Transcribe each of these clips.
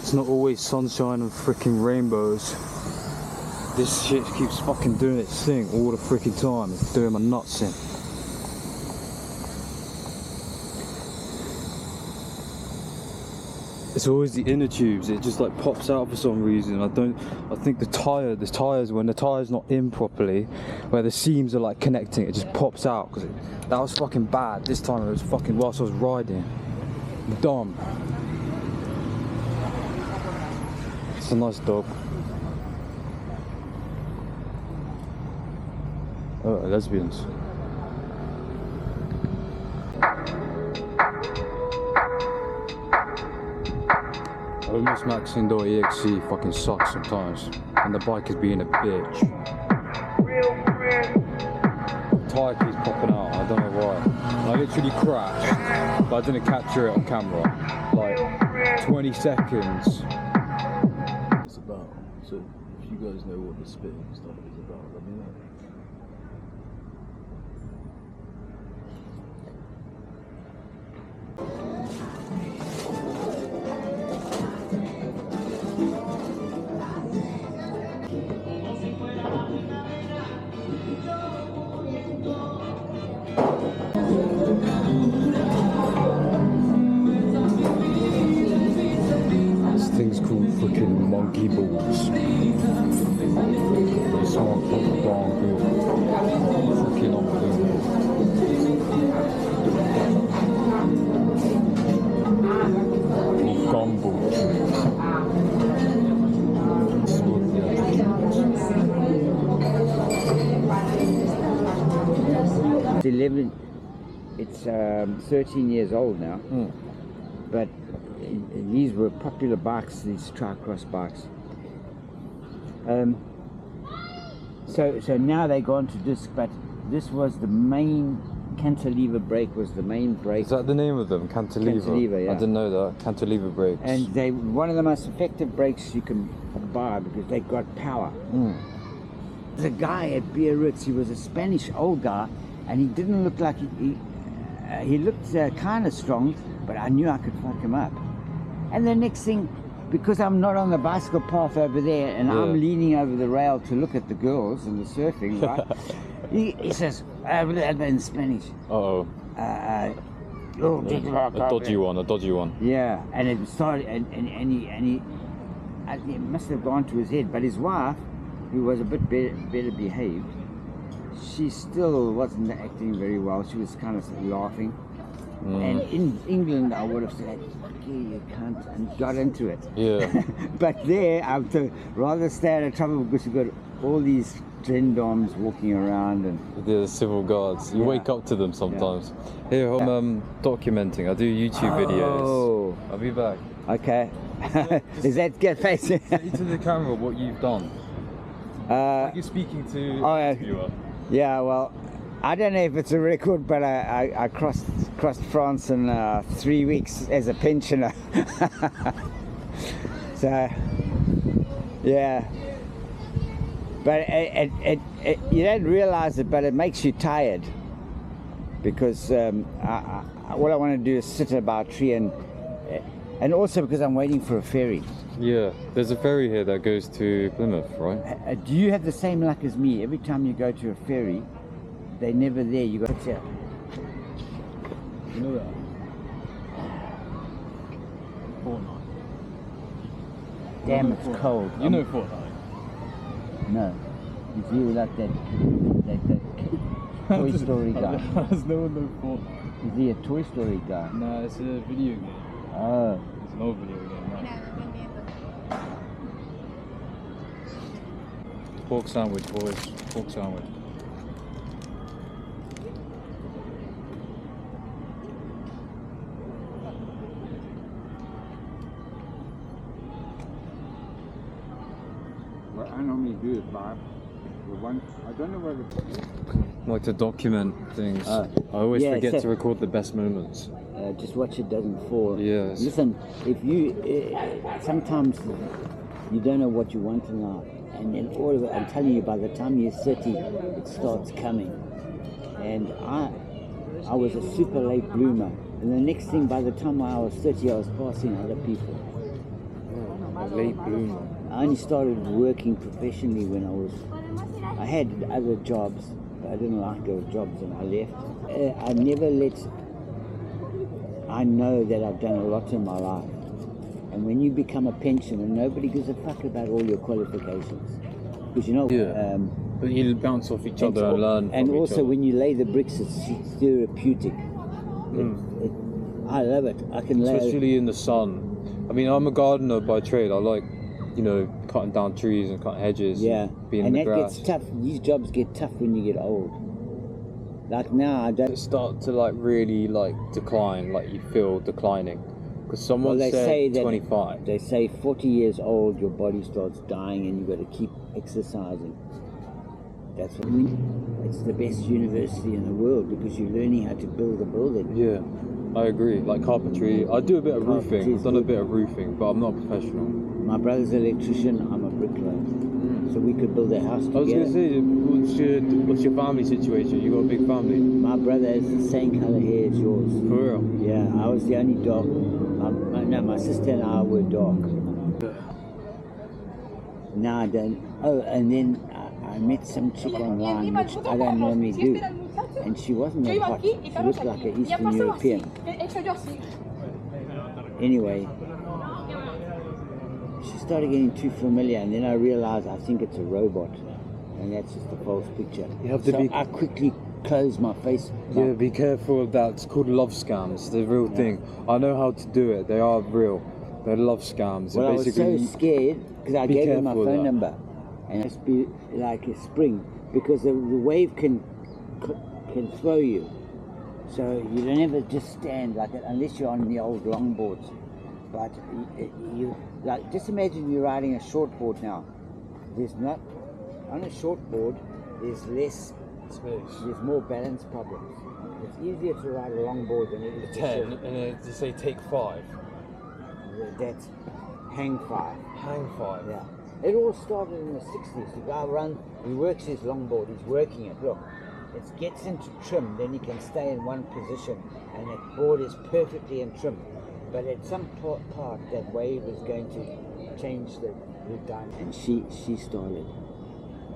It's not always sunshine and freaking rainbows. This shit keeps fucking doing its thing all the freaking time. It's doing my nuts in. It's always the inner tubes. It just like pops out for some reason. I think the tires, when the tire's not in properly, where the seams are like connecting, it just pops out. Because that was fucking bad. This time it was fucking whilst I was riding. Dumb. It's a nice dog. Oh, lesbians. Almost Max Indoor EXC fucking sucks sometimes, and the bike is being a bitch. Tire keeps popping out, I don't know why. I literally crashed, but I didn't capture it on camera. Like 20 seconds. It's about. So if you guys know what the spitting stuff is about, let me know. This thing's called freaking monkey balls. This one fucking darn good. Freaking unbelievable. Gumball trees. It's 11. It's 13 years old now, but these were popular bikes, these tri-cross bikes. So now they've gone to disc, but this was the main cantilever brake, was the main brake. Is that the name of them? Cantilever? Cantilever, yeah. I didn't know that. Cantilever brakes. And they one of the most effective brakes you can buy because they got power. There's a guy at Biarritz, he was a Spanish old guy, and he didn't look like he looked kind of strong, but I knew I could fuck him up. And the next thing, because I'm not on the bicycle path over there, and I'm leaning over the rail to look at the girls and the surfing, right? he says, in Spanish. Uh-oh. A dodgy one. Yeah, and it started, and he it must have gone to his head, but his wife, who was a bit better behaved, she still wasn't acting very well. She was kind of laughing. And in England, I would have said, fuck you cunt, and got into it. Yeah. But there, I would rather stay out of trouble because you've got all these gendarmes walking around. And They're the civil guards. You wake up to them sometimes. Here, I'm documenting. I do YouTube videos. I'll be back. Okay. Is that get facing? Say to the camera what you've done. Like you're speaking to a viewer. Yeah, well, I don't know if it's a record, but I crossed France in 3 weeks as a pensioner. So, yeah. But you don't realize it, but it makes you tired. Because all I want to do is sit about a tree, and also because I'm waiting for a ferry. Yeah, there's a ferry here that goes to Plymouth, right? Do you have the same luck as me? Every time you go to a ferry, they're never there. You got to. You know that? Fortnite. Damn, it's cold. You know Fortnite? No. You feel like that Toy Story guy. Does no one know Fortnite? Is he a Toy Story guy? No, it's a video game. Oh. It's an old video game, right? Pork sandwich, boys. Pork sandwich. What I normally do is buy one. I don't know whether. Like to document things. I always forget to record the best moments. Just watch it doesn't fall. Yes. Listen, if you sometimes you don't know what you want in life, and then all of it, I'm telling you, by the time you're 30, it starts coming. And I was a super late bloomer, and the next thing, by the time I was 30, I was passing other people. A late bloomer. I only started working professionally when I had other jobs, but I didn't like those jobs and I left. I know that I've done a lot in my life. And when you become a pensioner, nobody gives a fuck about all your qualifications. Because but you bounce off each other and learn. And from each also other. when you lay the bricks, it's therapeutic. I love it. I can lay. Especially in the sun. I mean, I'm a gardener by trade. I like, cutting down trees and cutting hedges. Yeah, and being in and the that grass. gets tough. These jobs get tough when you get old. Like now, I don't. It start to really decline, like you feel declining. Because someone Well, they said say that 25. They say 40 years old, your body starts dying, and you've got to keep exercising. That's what it's the best university in the world because you're learning how to build a building. Yeah, I agree. Like carpentry, I do a bit of roofing. I've done a bit of roofing, but I'm not a professional. My brother's an electrician. I'm a bricklayer, so we could build a house together. I was gonna say, what's your family situation? You got a big family? My brother has the same color hair as yours. For real? Yeah, I was the only dark. My sister and I were dark. Now I don't. Oh, and then I met some chick online, which I don't normally do, and she wasn't that hot. She looked like an Eastern European. Anyway, she started getting too familiar, and then I realized I think it's a robot, and that's just a false picture. You have to so I quickly closed my face. Yeah, be careful of that. It's called love scams. The real thing. I know how to do it. They are real. They're love scams. Well, basically, I was so scared because I gave her my phone number, and it's be like a spring because the wave can throw you. So you don't ever just stand like it unless you're on the old longboards. But you like just imagine you're riding a shortboard now. There's not on a shortboard. There's less space. There's more balance problems. It's easier to ride a longboard than it is to 10, and they say take 5. That's hang 5. Hang 5. Yeah. It all started in the 60s. The guy he works his longboard, he's working it. Look, it gets into trim, then he can stay in one position, and that board is perfectly in trim. But at some part, that wave is going to change the dynamic. And she started.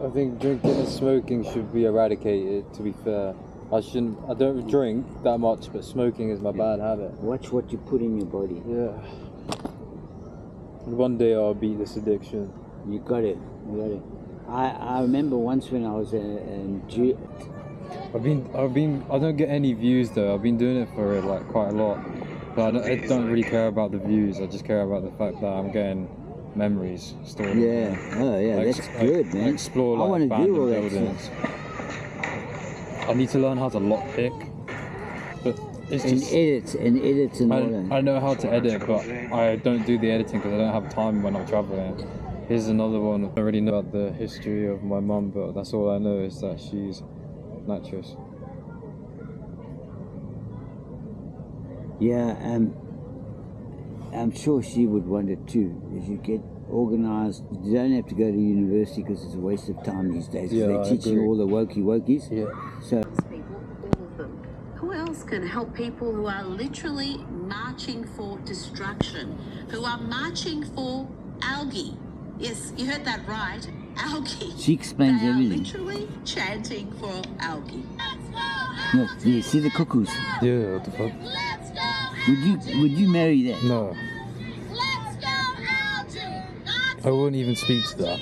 I think drinking and smoking should be eradicated, to be fair. I don't drink that much, but smoking is my bad habit. Watch what you put in your body. Yeah. And one day I'll beat this addiction. You got it. I remember once when I was in I don't get any views though. I've been doing it for quite a lot. But I don't really care about the views. I just care about the fact that I'm getting memories stored. Yeah. Oh yeah, that's good, man. Explore I want to do all that buildings. stuff. I need to learn how to lockpick. But it's just edit and all that. I know how to edit, but I don't do the editing because I don't have time when I'm traveling. Here's another one. I already know about the history of my mum, but that's all I know is that she's an actress. Yeah, I'm sure she would want it too. If you get organised, you don't have to go to university because it's a waste of time these days. Yeah, they're teaching all the wokies. Yeah. So people, all of them. Who else can help people who are literally marching for destruction, who are marching for algae? Yes, you heard that right. Algae. she explains they everything. Are literally chanting for algae. Look, you see the cuckoos? Yeah, what the fuck? Would you marry that? No. I wouldn't even speak to that.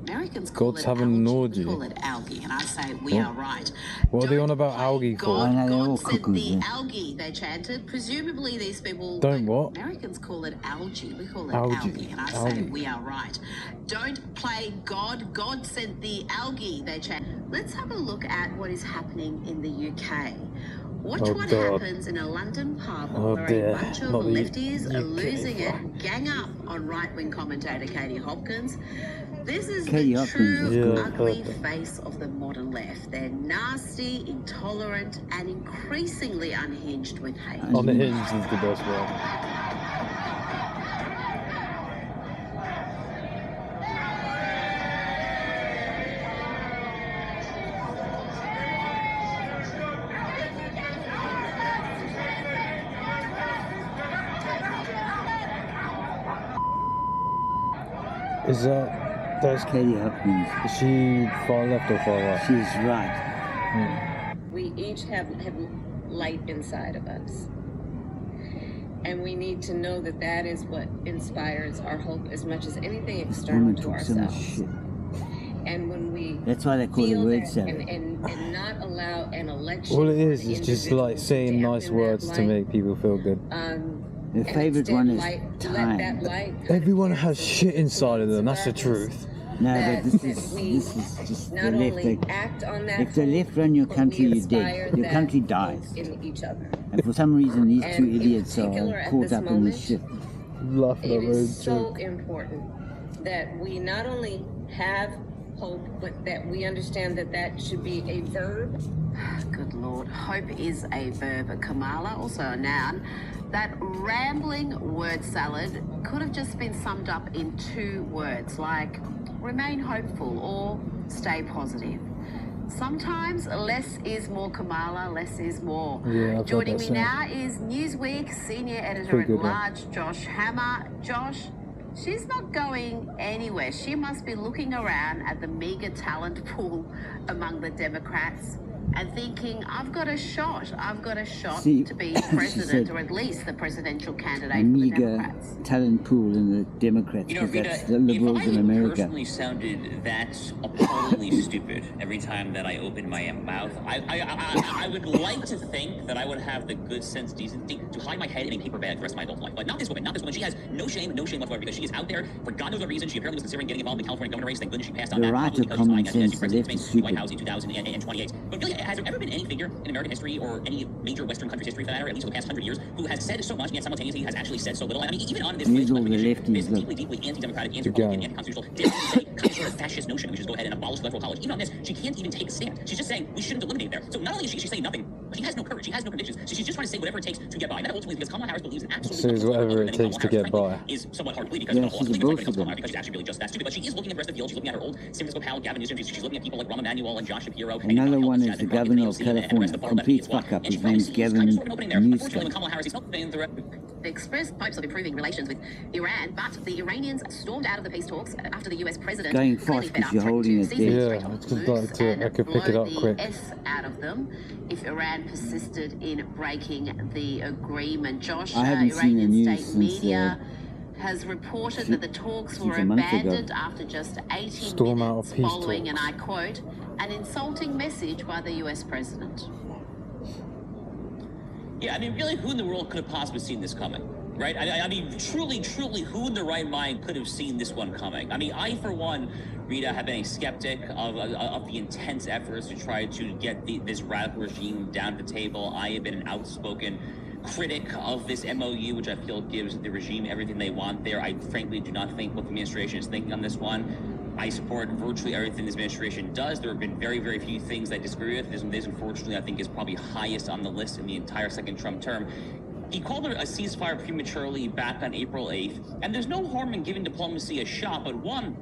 Americans call God's it having an algae. orgy. We call it algae, and I say we are right. What are they on about algae for? I know, they're all God sent cuckoos, the yeah. algae, they chanted. Presumably these people... Don't what? Americans call it algae. We call it Algae. algae. And I Algae. say we are right. Don't play God. God sent the algae, they chant. Let's have a look at what is happening in the UK. Watch what God. happens in a London pub Oh, where dear. a bunch of Not the lefties are UK, losing fuck. it, gang up on right-wing commentator Katie Hopkins. This is Katie the Hopkins true is good. ugly Perfect. face of the modern left. They're nasty, intolerant, and increasingly unhinged with hate. Unhinged is the best word. Is that's Katie Hopkins. Is she far left or far right? She's right. We each have light inside of us. And we need to know that that is what inspires our hope as much as anything external Women to talk so much ourselves. shit. And when we That's why they call it feel word that salad. and not allow an election. All it or is an just individual like saying to nice dampen that words to light, make people feel good. The and favorite instead one is let that time. light Everyone kind of has cast shit inside of them. That's the darkness. truth. No, that- but this that is we just the Not left. only act on that If the hope, left run your but country, we you're inspire dead. Your that country hope dies. in each other. And for some reason, these two And in idiots particular are at caught this up in moment, this shit. Laughing It at my own is so joke. important that we not only have hope, but that we understand that that should be a verb. Good Lord, hope is a verb, Kamala, also a noun. That rambling word salad could have just been summed up in 2 words, like remain hopeful or stay positive. Sometimes less is more, Kamala, less is more. Yeah, I've heard Joining that me saying. now is Newsweek senior editor Pretty at good one. large, Josh Hammer. Josh, she's not going anywhere. She must be looking around at the meager talent pool among the Democrats and thinking, I've got a shot See, to be she president, said or at least the presidential candidate A for the meager Democrats. talent pool in the Democrats, You know, because that's the Rita, liberals if I in America. personally sounded that appallingly stupid every time that I opened my mouth, I would like to think that I would have the good sense, decency to hide my head in a paper bag the rest of my adult life. But not this woman. Not this woman. She has no shame whatsoever, because she is out there for God knows what reason. She apparently was considering getting involved in the California governor race. Thank goodness she passed on The that. right Probably of because she's common vying as the sense, the president left is to the White stupid. House in 2028. But really, has there ever been any figure in American history or any major Western country's history, for that matter, at least for the past 100 years, who has said so much and yet simultaneously has actually said so little? I mean, even on this Here's list, all the lefties, this look. deeply anti-democratic, anti-republican, anti-constitutional, kind of sort of fascist notion that we should go ahead and abolish electoral college. Even on this, she can't even take a stand. She's just saying we shouldn't eliminate there. So not only is she's saying nothing, but she has no courage. She has no convictions. So she's just trying to say whatever it takes to get by. And that ultimately, because Kamala Harris believes in absolutely Says whatever it takes to get by. is somewhat hard to believe, because Yeah, not a lot she's a of people think bullshitter. Kamala because she's actually really just that stupid. But she is looking at the rest of the field. She's looking at her old San Francisco pal Gavin Newsom. She's looking at people like Rahm Emanuel and Josh Shapiro. Another one is the governor of California, complete fuck up. His name's Gavin Newsom. They expressed hopes of improving relations with Iran, but the Iranians stormed out of the peace talks after the US president Going clearly fast fed 'cause up you're holding to it seize there. the Yeah, Strait of it's just Hormuz like to- I and could pick it blow up the quick. S out of them if Iran persisted in breaking the agreement. Josh, I haven't seen the Iranian news state since, media has reported that the talks were since a month ago. abandoned after just 80 Storm out minutes of peace following, and talks. I quote, an insulting message by the US president. Yeah, I mean, really, who in the world could have possibly seen this coming? Right? I mean, truly, who in their right mind could have seen this one coming? I mean, I, for one, Rita, have been a skeptic of the intense efforts to try to get this radical regime down the table. I have been an outspoken critic of this MOU, which I feel gives the regime everything they want there. I frankly do not think what the administration is thinking on this one. I support virtually everything this administration does. There have been very, very few things I disagree with. This unfortunately, I think, is probably highest on the list in the entire second Trump term. He called it a ceasefire prematurely back on April 8th, and there's no harm in giving diplomacy a shot, but one,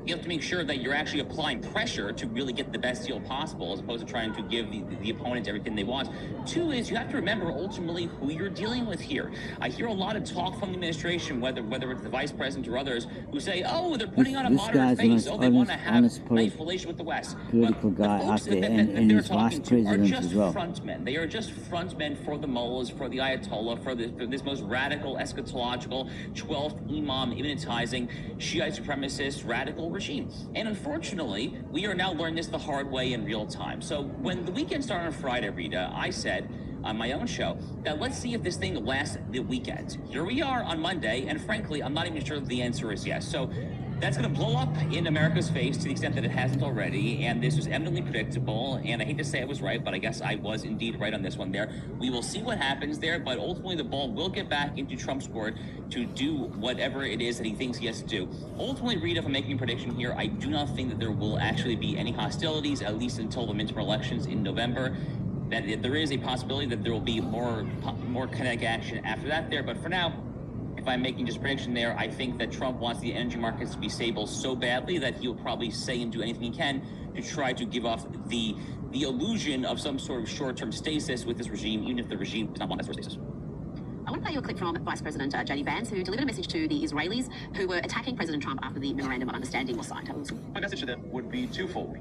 you have to make sure that you're actually applying pressure to really get the best deal possible, as opposed to trying to give the opponent everything they want. Two is you have to remember ultimately who you're dealing with here. I hear a lot of talk from the administration, whether it's the vice president or others, who say, oh, they're putting on a This moderate guy's the face. most Oh, they want to have honest nice relation with the West. political But the guy folks out there, that and they're his vice talking to are president just as well. frontmen. They are just frontmen for the mullahs, for the Ayatollah, for this most radical, eschatological, 12th Imam, immanentizing Shiite supremacist radical regime. And unfortunately, we are now learning this the hard way in real time. So when the weekend started on Friday, Rita, I said on my own show that let's see if this thing lasts the weekend. Here we are on Monday, and frankly, I'm not even sure that the answer is yes. So that's going to blow up in America's face to the extent that it hasn't already, and this was eminently predictable, and I hate to say I was right, but I guess I was indeed right on this one there. We will see what happens there, but ultimately the ball will get back into Trump's court to do whatever it is that he thinks he has to do. Ultimately, Reid, if I'm making a prediction here, I do not think that there will actually be any hostilities, at least until the midterm elections in November. That there is a possibility that there will be more kinetic action after that there, but for now, if I'm making just a prediction there, I think that Trump wants the energy markets to be stable so badly that he'll probably say and do anything he can to try to give off the illusion of some sort of short-term stasis with this regime, even if the regime does not want that sort of stasis. I want to play you a clip from Vice President J.D. Vance, who delivered a message to the Israelis who were attacking President Trump after the Memorandum of Understanding was signed. Have a listen. My message to them would be twofold.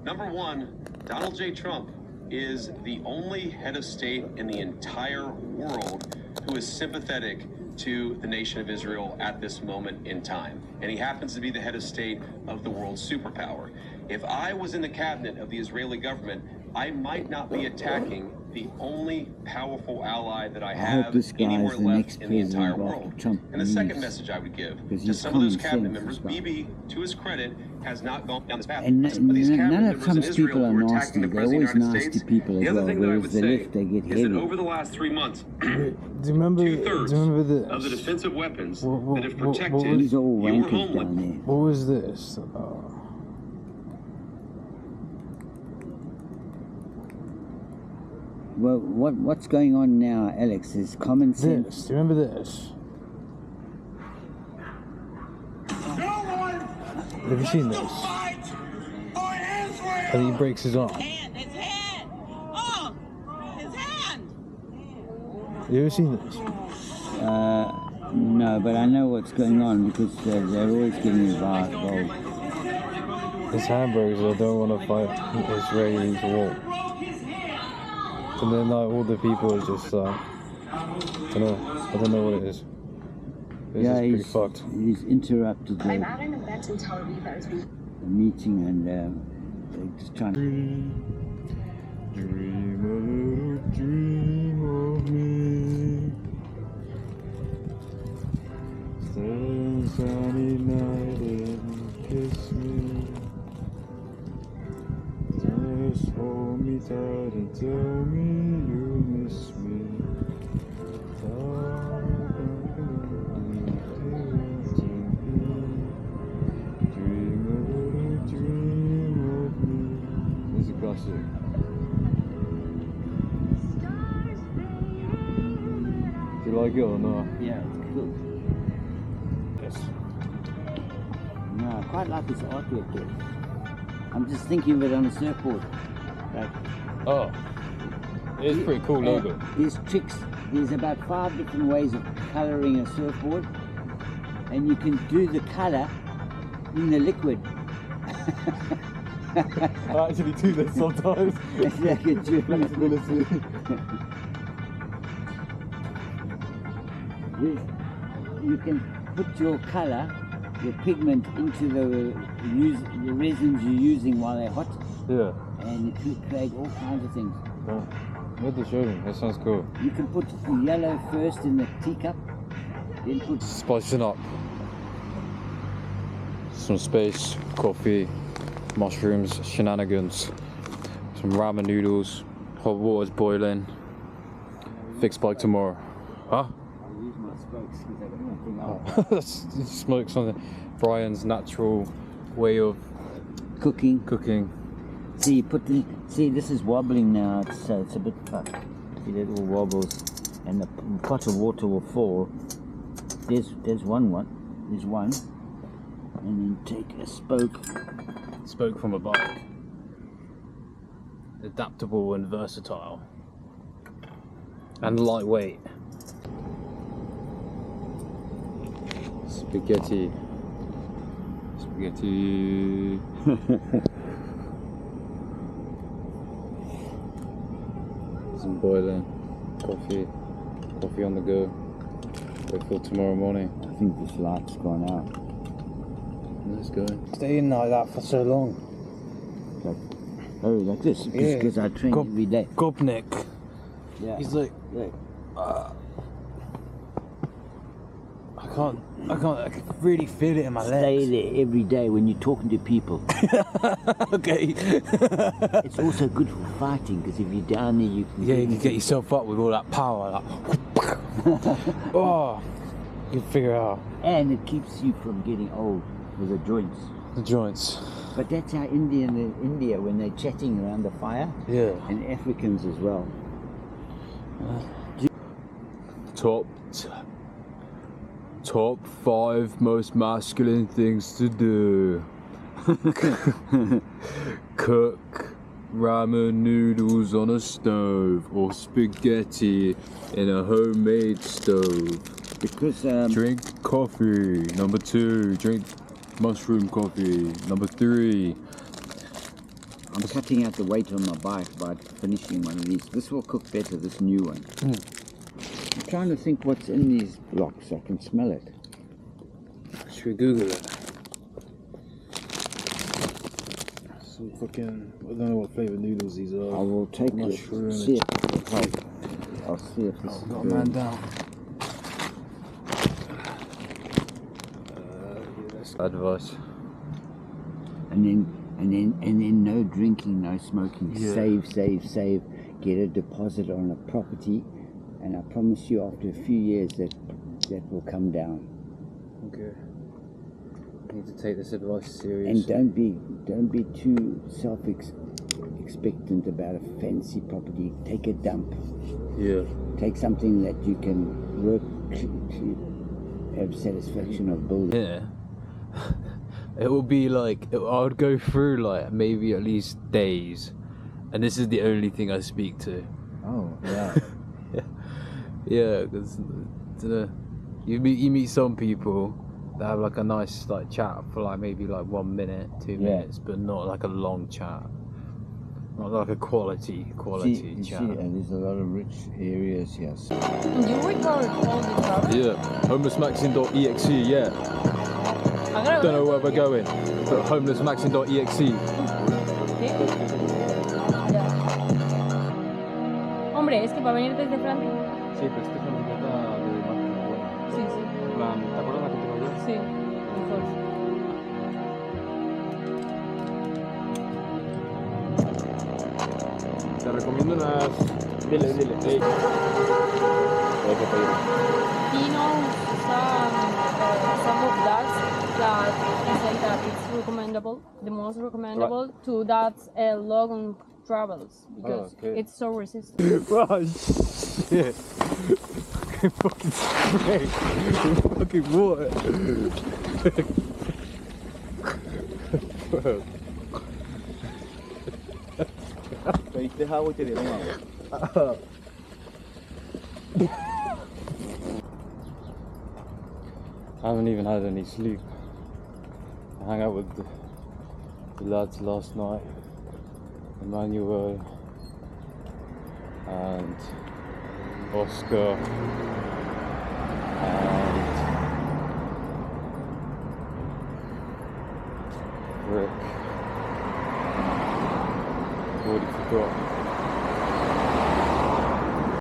Number one, Donald J. Trump is the only head of state in the entire world who is sympathetic to the nation of Israel at this moment in time. And he happens to be the head of state of the world's superpower. If I was in the cabinet of the Israeli government, I might not be attacking the only powerful ally that I have anywhere left in the entire world. And the second message I would give to some of those cabinet members, Bibi, to his credit, has not gone down this path. And Some of these cabinet none of members in Trump's Israel people are who are nasty. attacking the They're President always of the United nasty States. people The as other well, thing that I whereas would the say left, they get is that heavy. over the last 3 months, Do you remember? two-thirds Do you remember this? of the defensive weapons What- that have what- what protected was- These are all your wankers homeland. down there. What was this? Well, what's going on now, Alex, is common sense. This. Do you remember this? Have you seen this? And he breaks his arm. His hand! Oh! His hand! You ever seen this? No, but I know what's going on because they're always getting involved. His hamburgers, I don't want to fight Israelis war. And then like all the people are just like, I don't know what it is. This is pretty fucked. He's interrupted the I'm at an event in Tel Aviv that was being meeting and they're just trying to... Dream a little dream of me. Stay sunny night and kiss me. Just hold me tight and tell me you miss me. Dream a little dream of me. This is a classic. Do you like it or not? Yeah, it's cool. Yes. No, I quite like this artwork here. I'm just thinking of it on a surfboard. Like, Oh, it's a pretty cool logo. There's tricks. There's about 5 different ways of colouring a surfboard, and you can do the colour in the liquid. I actually do this sometimes. It's like a Flexibility. You can put your colour, your pigment into the resins you're using while they're hot, Yeah. and it can create all kinds of things. Oh, what the show? That sounds cool. You can put yellow first in the teacup, then put Spicing up. Some space, coffee, mushrooms, shenanigans, some ramen noodles, hot water's boiling. Fixed bike tomorrow. Huh? I'll use my spokes because I got nothing else. Smoke something. Brian's natural way of Cooking. See, you put the. See, this is wobbling now, so it's a bit fucked. See, it all wobbles, and the pot of water will fall. There's one. There's one, and then take a spoke. Spoke from a bike. Adaptable and versatile. And lightweight. Spaghetti. Some boiling. Coffee on the go. Wait for tomorrow morning. I think this light's gone out. Let's go. Staying like that for so long. Like this, Yeah. because I train every day. Gobnik. Yeah. He's like, Yeah. I can really feel it in my Stay legs. there every day when you're talking to people. Okay. It's also good for fighting because if you're down there, you can. Yeah, you can get yourself up with all that power. Like, oh, you can figure out And it keeps you from getting old with the joints. the joints. But that's how India when they're chatting around the fire, Yeah. and Africans as well. Top 5 most masculine things to do. Cook, ramen noodles on a stove or spaghetti in a homemade stove. Because Drink coffee. Number 2, drink mushroom coffee. Number 3. I'm cutting out the weight on my bike by finishing one of these. This will cook better, this new one. I'm trying to think what's in these blocks. I can smell it. Should we Google it? Some fucking, I don't know what flavour noodles these I are. will take Mushroom it, see if it will help. I'll see if this is Got a good. man down. Advice. And then no drinking, no smoking. Yeah. Save. Get a deposit on a property, and I promise you, after a few years, that will come down. Okay. I need to take this advice seriously. And don't be too self-expectant about a fancy property. Take a dump. Yeah. Take something that you can work to have satisfaction of building. Yeah. It will be like, I would go through like maybe at least days, and this is the only thing I speak to. Oh, yeah. Yeah, because you meet some people that have like a nice like chat for like maybe like 1 minute, 2 minutes, but not like a long chat. Not like a quality You chat. see, there's a lot of rich areas here. So You record all the travel? Yeah, homelessmaxing.exe. Yeah. Don't know where we're going, but homelessmaxing.exe. ¿Sí? Ya. Hombre, es que va a venir desde Francia. Sí, pero esta es una etiqueta de máquina buena. Sí, sí. En plan, ¿te acuerdas la que te mandé? Sí, mejor. Te recomiendo unas. Dile. Hay que pedir. He knows some of that he said that it's recommendable, the most recommendable to that long travels because okay. it's so resistant. Oh shit. Fucking spray. Fucking water. Pediste agua y te dieron agua. I haven't even had any sleep. I hung out with the lads last night, Emmanuel and Oscar and Rick. Already forgot.